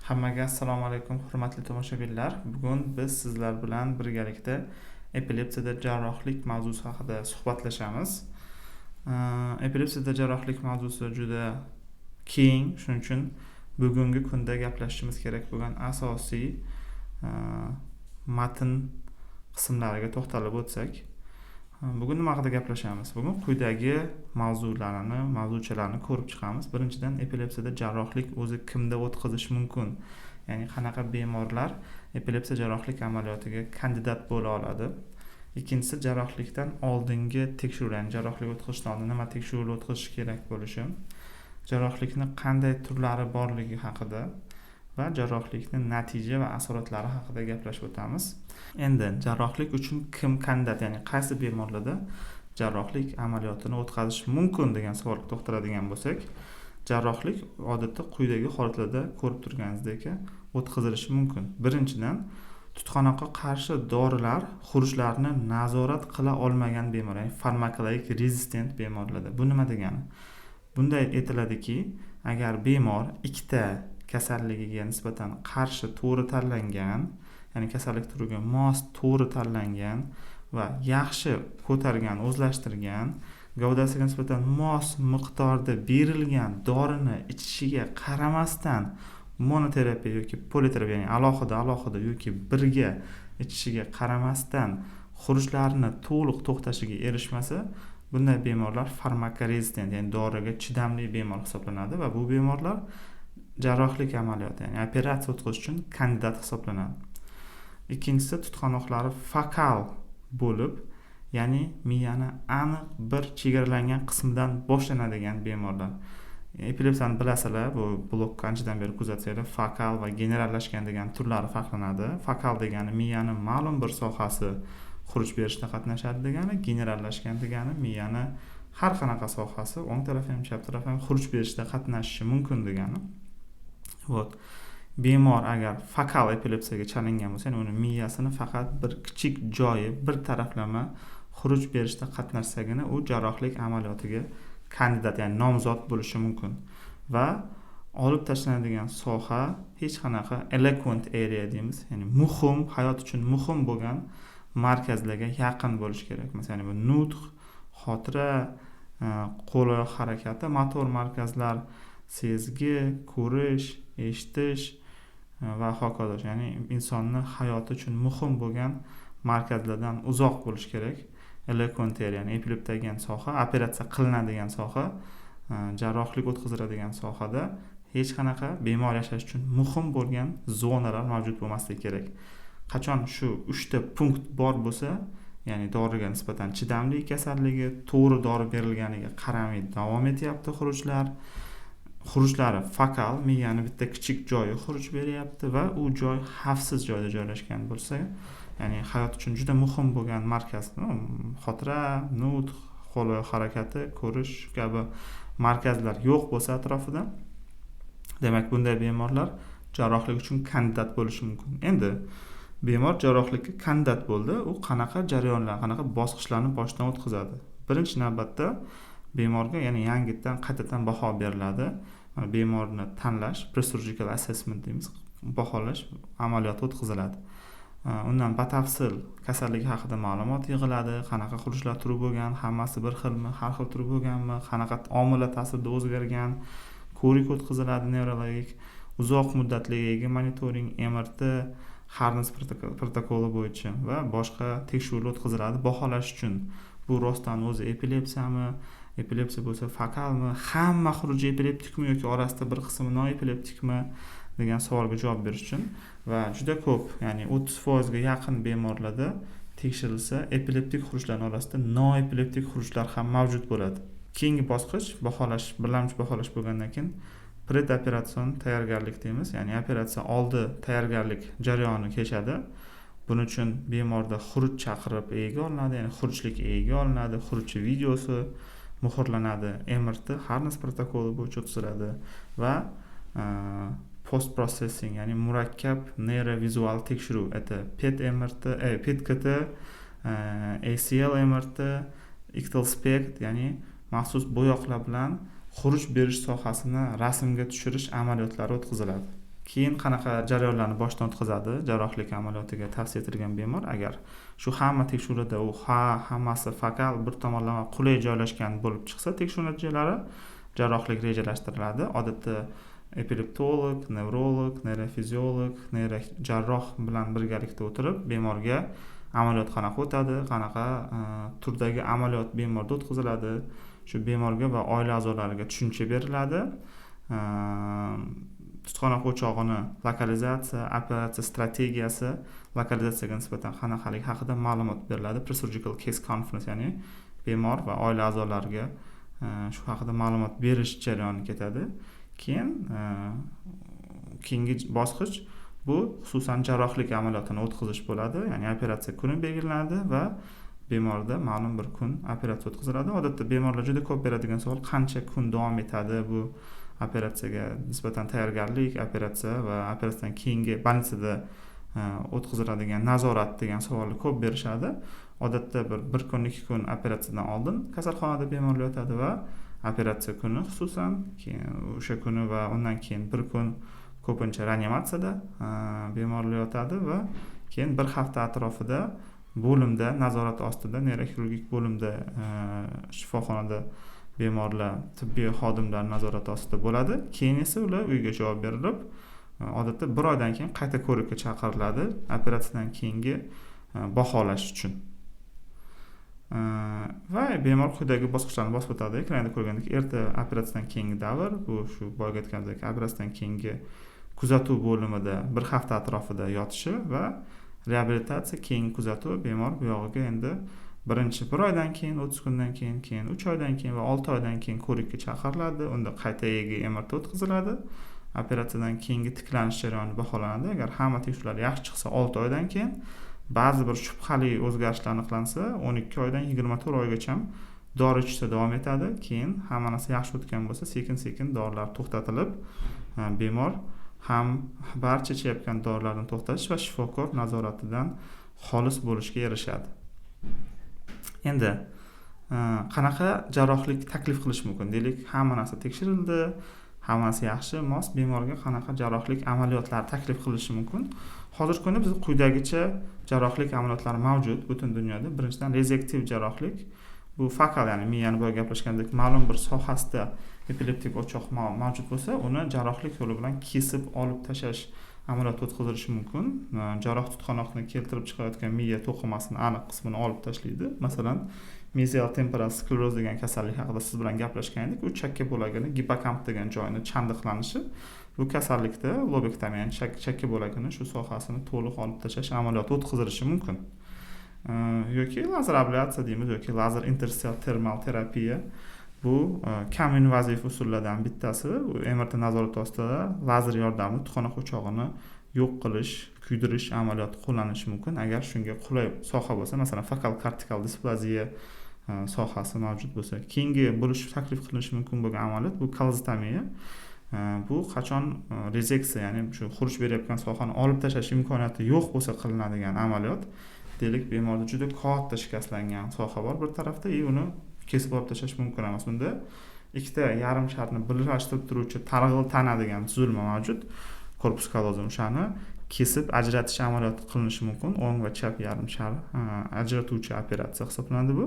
Hammaga assalomu alaykum, hurmatli tomoshabinlar. Bugun biz sizlar bilan birgalikda epilepsiyada jarrohlik mavzusi haqida suhbatlashamiz. Epilepsiyada jarrohlik mavzusi juda keng, shuning uchun bugungi kunda gaplashishimiz kerak bo'lgan asosiy matn qismlariga to'xtalib o'tsak, bugun nima haqida gaplashamiz? Bugun quyidagi mavzuchalarni ko'rib chiqamiz. Birinchidan, epilepsiyada jarrohlik o'zi kimda o'tkazish mumkin? Ya'ni qanaqa bemorlar epilepsiya jarrohlik amaliyotiga kandidat bo'la oladi? Ikkinchisi, jarrohlikdan oldingi tekshiruv, ya'ni jarrohlik o'tkazishdan oldin nima tekshiruvlar o'tkazish kerak bo'lishi, jarrohlikni qanday turlari borligi haqida va jarrohlikning natija va asoratlari haqida gaplashib o'tamiz. Endi jarrohlik uchun kim kandidat, ya'ni qaysi bemorlarda jarrohlik amaliyotini o'tkazish mumkin degan savolga to'xtaladigan bo'lsak, jarrohlik odatda quyidagi holatlarda ko'rib turganingizdek o'tkazilishi mumkin. Birinchidan, tutqanoqqa qarshi dorilar xurujlarni nazorat qila olmagan bemor, ya'ni farmakologik rezistent bemorlarda. Bu nima degani? Bunday aytiladiki, agar bemor ikkita kasalligiga nisbatan qarshi to'g'ri tanlangan, ya'ni kasallik turiga mos to'g'ri tanlangan va yaxshi ko'targan, o'zlashtirgan, gavdasiga nisbatan mos miqdorda berilgan dorini ichishiga qaramasdan monoterapiya yoki politerapiya, ya'ni alohida yoki birga ichishiga qaramasdan xurujlarni to'liq to'xtashiga erishmasa, bunday bemorlar farmakorezistent, ya'ni doriga chidamli bemor hisoblanadi va bu bemorlar jarrohlik amaliyoti, ya'ni operatsiya o'tkazish uchun kandidat hisoblanadi. Ikkinchisi, tutqanoqlari fokal bo'lib, ya'ni miyani aniq bir chegaralangan qismidan boshlanadigan bemorlar. Epilepsiyani bilasizlar, bu blokka anchadan beri kuzatsanglar, fokal va generallashgan degan turlari farqlanadi. Fokal degani miyani ma'lum bir sohasi xuruj berishda qatnashadi degani, generallashgan degani miyani har qanaqa sohasi, o'ng taraf ham chap taraf ham xuruj berishda qatnashishi mumkin degani. Bemor agar fokal epilepsiyaga chalingan bo'lsa, ya'ni uni miyasini faqat bir kichik joyi, bir taraflama xuruj berishda qatnashsagina u jarrohlik amaliyotiga kandidat, ya'ni nomzod bo'lishi mumkin. Va olib tashlanadigan soha hech qanaqa eloquent area deymiz, ya'ni muhim, hayot uchun muhim bo'lgan markazlarga yaqin bo'lishi kerak. Masalan, bu nutq, xotira, qo'l-oyoq harakati, motor markazlar, sezgi, ko'rish, eshitish va hokazo, ya'ni insonni hayoti uchun muhim bo'lgan markazlardan uzoq bo'lish kerak. Eloquent area, ya'ni epilepsiya degan soha, operatsiya qilinadigan soha, jarrohlik o'tkaziladigan sohada hech qanaqa bemor yashash uchun muhim bo'lgan zonalar mavjud bo'lmasligi kerak. Qachon shu 3 ta punkt bor bo'lsa, ya'ni doriga nisbatan chidamli kasalligi, to'g'ri dori berilganiga qaramay davom etyapti xurujlari fokal, miyani bitta kichik joyi xuruj beryapti va u joy xavfsiz joyda joylashgan bo'lsa, ya'ni hayot uchun juda muhim bo'lgan markaz, xotira, nutq, qo'l-oyoq harakati, ko'rish kabi markazlar yo'q bo'lsa atrofida, demak bunday bemorlar jarrohlik uchun kandidat bo'lishi mumkin. Endi bemor jarrohlikka kandidat bo'ldi, u qanaqa jarayonlar, qanaqa bosqichlarni boshdan o'tkazadi? Birinchi navbatda bemorga, ya'ni yangitdan qaytadan baho beriladi. Bemorni tanlash, presurgical assessment deymiz, baholash amaliyoti o'tkaziladi. Undan batafsil kasallik haqida ma'lumot yig'iladi, qanaqa xurujlar turi bo'lgan, hammasi bir xilmi, har xil turi bo'lganmi, qanaqa omillar ta'sirida o'zgargan, ko'rik o'tkaziladi nevrologik, uzoq muddatli ega monitoring, MRT, Harnes protokoli bo'yicha va boshqa tekshiruvlar o'tkaziladi baholash uchun. Bu rostdan o'zi epilepsiyami, epilepsiya bo'lsa fokalmi, hamma xuruji epileptikmi yoki orasida bir qismi noepileptikmi degan savolga javob berish uchun va juda ko'p, ya'ni 30% ga yaqin bemorlarda tekshirilsa, epileptik xurujlarning orasida noepileptik xurujlar ham mavjud bo'ladi. Keyingi bosqich baholash, birlamchi baholash bo'lgandan keyin predoperasion tayyorgarlik deymiz, ya'ni operatsiya oldi tayyorgarlik jarayoni kechadi. Buning uchun bemorda xuruj chaqirib ega olinadi, ya'ni xurujlik ega olinadi, xuruj videosi muhrlanadi, MRT Harnes protokoli bo'yicha o'tkaziladi va post processing, ya'ni murakkab neyrovizual tekshiruv, PET MRT, PET CT, ACL MRT, Ictal spect, ya'ni maxsus bo'yoqlar bilan xuruj berish sohasini rasmga tushirish amaliyotlari o'tkaziladi. keyin qanaqa jarayonlarni boshdan o'tkazadi jarrohlik amaliyotiga tavsiya etilgan bemor? Agar shu hamma tekshiruvda u hammasi fokal bir tomonlama qulay joylashgan bo'lib chiqsa, tekshiruv natijalari jarrohlik rejalashtiriladi. Odatda epileptolog, nevrolog, neyrofiziolog, neyrojarroh bilan birgalikda o'tirib bemorga amaliyot qanaqa o'tadi, qanaqa turdagi amaliyot bemorda o'tkaziladi, shu bemorga va oila a'zolariga tushuncha beriladi. Tutqanoq o'chog'ini lokalizatsiya, operatsiya strategiyasi, lokalizatsiyaga nisbatan qanaqaligi haqida ma'lumot beriladi. Pre-surgical case conference, ya'ni bemor va oila a'zolariga shu haqida ma'lumot berish jarayoni ketadi. Keyin keyingi bosqich bu xususan jarrohlik amaliyotini o'tkazish bo'ladi. Ya'ni operatsiya kuni belgilanadi va bemorda ma'lum bir kun operatsiya o'tkaziladi. Odatda bemorlar juda ko'p beradigan savol, qancha kun davom etadi bu operatsiyaga nisbatan tayyorgarlik, operatsiya va operatsiyadan keyingi bolnitsada o'tkaziladigan nazorat degan savolni ko'p berishadi. Odatda bir kun, 2 kun operatsiyadan oldin kasalxonada bemorlar yotadi va operatsiya kuni xususan o'sha kuni va undan keyin bir kun ko'pincha reanimatsiyada bemorlar yotadi va keyin bir hafta atrofida bo'limda nazorat ostida, neyroxirurgik bo'limda shifoxonada bemorlar tibbiy xodimlar nazorati ostida bo'ladi. Keyin esa ular uyga javob berilib, odatda 1 oydan keyin qayta ko'rikka chaqiriladi operatsiyadan keyingi baholash uchun. Va bemor quyidagi bosqichlarni bosib o'tadi. Ekranda ko'rgandek, erta operatsiyadan keyingi davr, bu shu boyga aytgandek operatsiyadan keyingi kuzatuv bo'limida 1 hafta atrofida yotishi va reabilitatsiya, keyingi kuzatuv. Bemor bu yog'iga endi birinchi 1 oydan keyin, 30 kundan keyin, keyin 3 oydan keyin va 6 oydan keyin ko'rikka chaqiriladi. Unda qayta MRT o'tkaziladi. Operatsiyadan keyingi tiklanish jarayoni baholanadi. Agar hamma tekshiruvlar yaxshi chiqsa 6 oydan keyin, ba'zi bir shubhali o'zgarishlar aniqlansa 12 oydan 24 oygacha dori ichishda davom etadi. Keyin hamma narsa yaxshi o'tgan bo'lsa, sekin-sekin dorilar to'xtatilib, bemor ham barcha ichayotgan dorilarni to'xtatish va shifokor nazoratidan xolis bo'lishga erishadi. Endi qanaqa jarrohlik taklif qilish mumkin? Deylik, hamma narsa tekshirildi, hammasi yaxshi, mos, bemorga qanaqa jarrohlik amaliyotlari taklif qilishi mumkin? Hozirgi kunda biz quyidagicha jarrohlik amaliyotlari mavjud butun dunyoda. Birinchidan rezektiv jarrohlik. Bu fokal, ya'ni miyani boya gaplashgandek ma'lum bir sohasida epileptik o'choq mavjud bo'lsa, uni jarrohlik yo'li bilan kesib olib tashlash amaliyoti o'tkazilishi mumkin. Jarroh tutqanoqni keltirib chiqayotgan miya to'qimasini aniq qismini olib tashlaydi. Masalan, mesial temporal skleroz degan kasallik haqida siz bilan gaplashgan edik. U chakka bo'lagini, gipokamp degan joyini chandiqlanishi. Bu kasallikda lobektomiya, ya'ni chakka bo'lagini shu sohasini to'liq olib tashlash amaliyoti o'tkazilishi mumkin. Yoki lazer ablyasiya deymiz, yoki lazer interstitial termal terapiya. Bu kam invaziv usullardan bittasi. Bu MRT nazorati ostida lazer yordamida tutqanoq o'chog'ini yo'q qilish, kuydirish amaliyoti qo'llanishi mumkin. Agar shunga qulay soha bo'lsa, masalan, fokal kortikal displaziya sohasi mavjud bo'lsa, keyingi bo'lish taklif qilinishi mumkin bo'lgan amaliyot bu kolezitomiya. Bu qachon rezeksiya, ya'ni shu xuruj berayotgan sohani olib tashlash imkoniyati yo'q bo'lsa qilinadigan amaliyot. Deylik, bemorda juda katta shikastlangan soha bor bir tarafda, uni kesib olib tashlash mumkin emas. Unda ikkita yarim sharni birlashtirib turuvchi targ'il tana degan tuzilma mavjud. Korpus kallozum shani kesib ajratish amaliyoti qilinishi mumkin. O'ng va chap yarim shar ajratuvchi operatsiya hisoblanadi bu.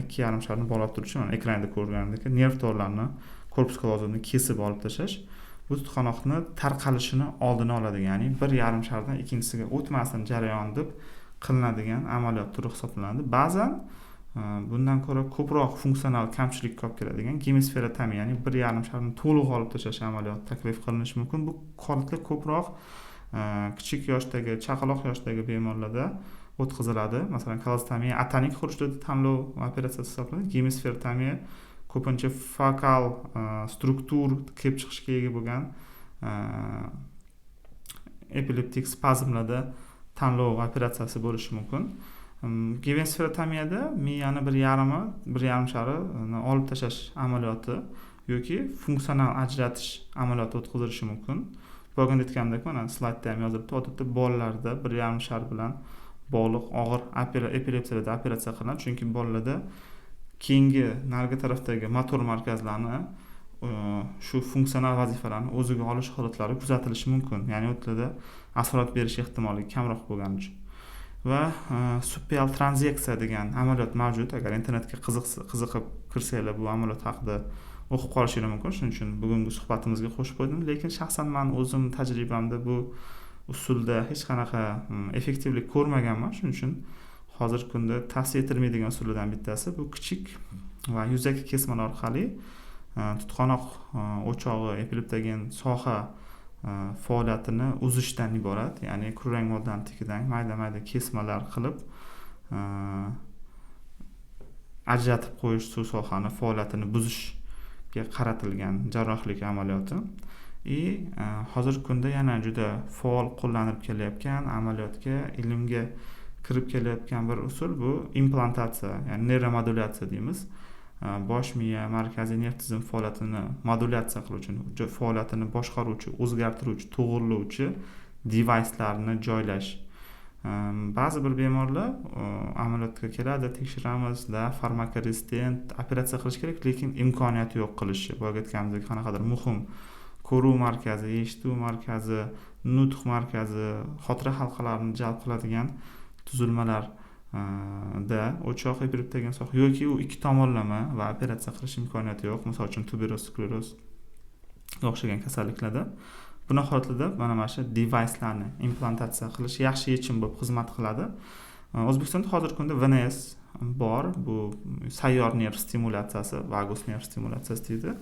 Ikki yarim sharni bog'lab turuvchi, mana ekranda ko'rgandek nerv torlarini, korpus kallozumni kesib olib tashlash bu tutqanoqni tarqalishini oldini oladi. Ya'ni bir yarim shardan ikkinchisiga o'tmasin jarayon deb qilinadigan amaliyot turi hisoblanadi. Ba'zan bundan ko'ra ko'proq funksional kamchilikka olib keladigan gemisferotomiya, ya'ni bir yarim sharni to'liq olib tashlash amaliyoti taklif qilinishi mumkin. Bu holatlar ko'proq kichik yoshdagi, chaqaloq yoshdagi bemorlarda o'tkaziladi. Masalan, kolezitomiya atanik xurujlarda tanlov operatsiyasi hisoblanadi. Gemisferotomiya ko'pincha fokal struktur kelib chiqishga ega bo'lgan epileptik spazmlarda tanlov operatsiyasi bo'lishi mumkin. Gemisferotomiyada miyani bir yarim sharini olib tashlash amaliyoti yoki funksional ajratish amaliyoti o'tkazilishi mumkin. Bugün aytgandek, mana slaydda ham yozilibdi. Odatda bolalarda bir yarim shar bilan bog'liq og'ir epilepsiyada operatsiya qilinadi, chunki bolalarda keyingi narigi tarafdagi motor markazlarni shu funksional vazifalarni o'ziga olish holatlari kuzatilishi mumkin. Ya'ni u yerda asorat berish ehtimoli kamroq bo'lgani uchun. Va suppial tranzeksiya degan amaliyot mavjud. Agar internetga qiziqib kirsanglar bu amaliyot haqida o'qib qolishingiz mumkin. Shuning uchun bugungi suhbatimizga qo'shib qo'ydim. Lekin shaxsan men o'zim tajribamda bu usulda hech qanaqa effektivlik ko'rmaganman. Shuning uchun hozirgi kunda tavsiya etilmaydigan usullardan bittasi bu kichik va yuzaki kesmalar orqali tutqanoq o'chog'i epileptogen soha faoliyatini uzishdan iborat. Ya'ni kulrang moddani tikidan mayda kesmalar qilib ajratib qo'yish shu sohani faoliyatini buzishga qaratilgan jarrohlik amaliyoti. Hozirgi kunda yana juda faol qo'llanilib kelayotgan amaliyotga, ilmga kirib kelayotgan bir usul bu implantatsiya, ya'ni neuromodulyatsiya deymiz. Bosh miya markaziy nerv tizimi faoliyatini modulyatsiya qiluvchi, faoliyatini boshqaruvchi, o'zgartiruvchi, to'g'irlovchi device'larni joylash. Ba'zi bir bemorlar amaliyotga keladi, tekshiramiz, farmakorezistent operatsiya qilish kerak, lekin imkoniyati yo'q qilishi. Boya aytganimizdek, qanaqadir muhim ko'ruv markazi, eshituv markazi, nutq markazi, xotira halqalarini jalb qiladigan tuzilmalar da o'choq epileptogen soha yoki u ikki tomonlama va operatsiya qilish imkoniyati yo'q. Misol uchun tuberoz skleroz o'xshagan kasalliklarda bunaqa holatlarda mana shu device'larni implantatsiya qilish yaxshi yechim bo'lib xizmat qiladi. O'zbekistonda hozirgi kunda VNS bor. Bu sayyor nerv stimulyatsiyasi, vagus nerv stimulyatsiyasi deydi.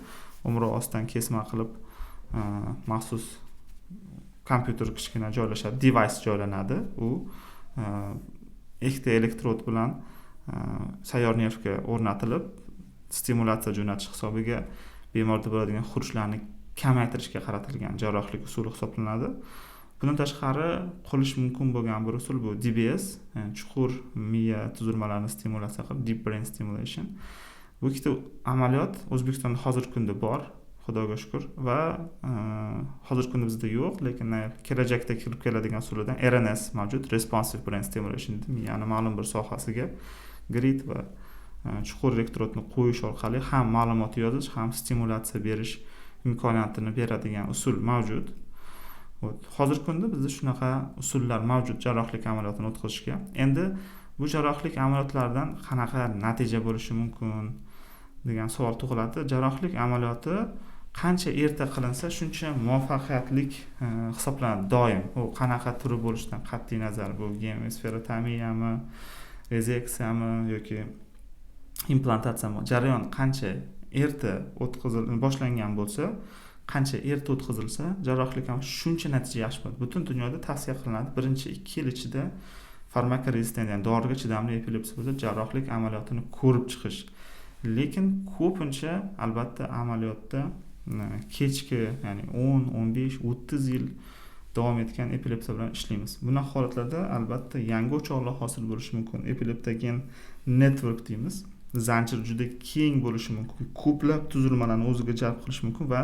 Umri ostidan kesma qilib maxsus kompyuter kichkina joylashadi, device joylanadi. U ikkita elektrod bilan sayyor nervga o'rnatilib stimulyatsiya jo'natish hisobiga bemorda bo'ladigan xurishlarni kamaytirishga qaratilgan jarrohlik usuli hisoblanadi. Bundan tashqari qilish mumkin bo'lgan bir usul bu DBS, ya'ni chuqur miya tuzilmalarini stimulyatsiya qilib, deep brain stimulation. Bu ikkita amaliyot O'zbekistonda hozirgi kunda bor, Xudoga shukr, va hozirgi kunda bizda yo'q, lekin kelajakda kirib keladigan usullardan RNS mavjud, responsive brain stimulation, miyani ma'lum bir sohasiga grid va chuqur elektrodni qo'yish orqali ham ma'lumot yozish, ham stimulyatsiya berish imkoniyatini beradigan usul mavjud. Hozirgi kunda bizda shunaqa usullar mavjud jarrohlik amaliyotini o'tkazishga. Endi bu jarrohlik amaliyotlaridan qanaqa natija bo'lishi mumkin degan savol tug'iladi. Jarrohlik amaliyoti qancha erta qilinsa, shuncha muvaffaqiyatli hisoblanadi doim. U qanaqa turi bo'lishidan qat'iy nazar, bu gemosferotomiyami, rezeksiyami yoki implantatsiyami, jarayon qancha erta boshlangan bo'lsa, qancha erta o'tkazilsa, jarrohlik ham shuncha natija yaxshi bo'ladi. Butun dunyoda tavsiya qilinadi. Birinchi 2 yil ichida farmakorezistent, ya'ni doriga chidamli epilepsiya bo'lsa, jarrohlik amaliyotini ko'rib chiqish. Lekin ko'pincha albatta amaliyotda kechki, ya'ni 10, 15, 30 yil davom etgan epilepsiya bilan ishlaymiz. Bunaqa holatlarda albatta yangi o'choqlar hosil bo'lishi mumkin. Epileptogen network deymiz. Zanjir juda keng bo'lishi mumkin. Ko'plab tuzilmalarni o'ziga jalb qilish mumkin va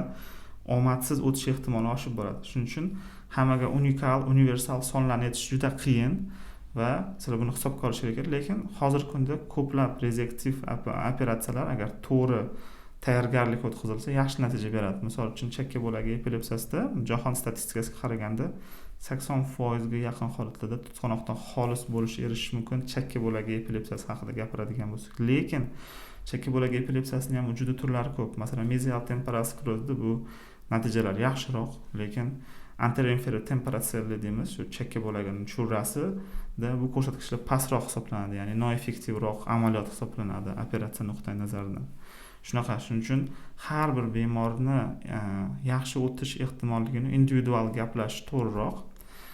omadsiz o'tish ehtimoli oshib boradi. Shuning uchun hammaga unikal, universal sonlarni aytish juda qiyin va sizlar buni hisobga olish kerak. Lekin hozirgi kunda ko'plab rezektiv operatsiyalar agar to'g'ri tayyorgarlik o'tkazilsa, yaxshi natija beradi. Misol uchun chakka bo'lagi epilepsiyasida jahon statistikasiga qaraganda 80% ga yaqin holatlarda tutqanoqdan xolis bo'lish erishish mumkin. Chakka bo'lagi epilepsiyasi haqida gapiradigan bo'lsak, lekin chakka bo'lagi epilepsiyasining ham juda turlari ko'p. Masalan, mesial temporal sklerozda bu natijalar yaxshiroq, lekin anterior-inferior temporal deymiz, shu chakka bo'lagining churrasida bu ko'rsatkichlar pastroq hisoblanadi, ya'ni noeffektivroq amaliyot hisoblanadi operatsiya nuqtai nazaridan. Shunaqa, shuning uchun har bir bemorni yaxshi o'tish ehtimolligini individual gaplashish to'g'riroq.